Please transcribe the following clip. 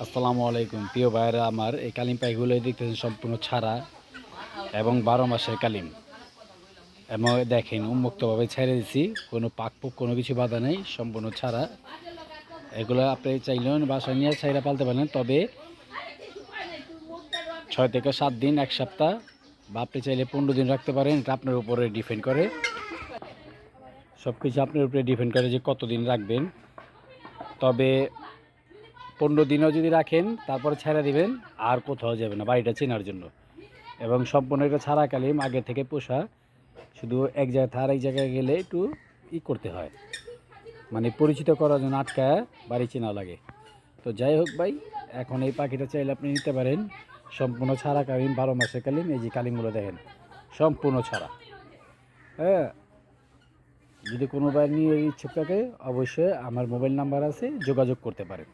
আসসালামু আলাইকুম প্রিয় ভাইয়েরা আমার। এই কালিম পাখিগুলো দেখতেছেন সম্পূর্ণ ছাড়া এবং 12 মাসের কালিম। এবং দেখেন উন্মুক্তভাবে ছেড়ে দিছি, কোনো পাকপুক কোনো কিছু বাধা নেই, সম্পূর্ণ ছাড়া। এগুলো আপনি চাইলেও বাসায় নিয়ে ছাইরা পালতে পারেন, তবে 6 থেকে 7 দিন, 1 সপ্তাহ বা আপনি চাইলে 15 দিন রাখতে পারেন। এটা আপনার উপরে ডিপেন্ড করে, সব কিছু আপনার উপরে ডিপেন্ড করে যে কতদিন রাখবেন। তবে 15 দিনও যদি রাখেন তারপরে ছেড়ে দিবেন, আর কোথাও যাবে না বাড়িটা চেনার জন্য। এবং সম্পূর্ণ এটা ছাড়া কালিম, আগে থেকে পোষা, শুধু এক জায়গা থেকে আরেক জায়গায় গেলে একটু করতে হয়, মানে পরিচিত করার জন্য আটকায় বাড়ি চেনা লাগে। তো যাই হোক ভাই, এখন এই পাখিটা চাইলে আপনি নিতে পারেন। সম্পূর্ণ ছাড়া কালিম, 12 মাসের কালিম। এই যে কালিমগুলো দেখেন সম্পূর্ণ ছাড়া। হ্যাঁ, যদি কোনো ভাই নিয়ে ইচ্ছুক থাকে অবশ্যই আমার মোবাইল নাম্বার আছে, যোগাযোগ করতে পারেন।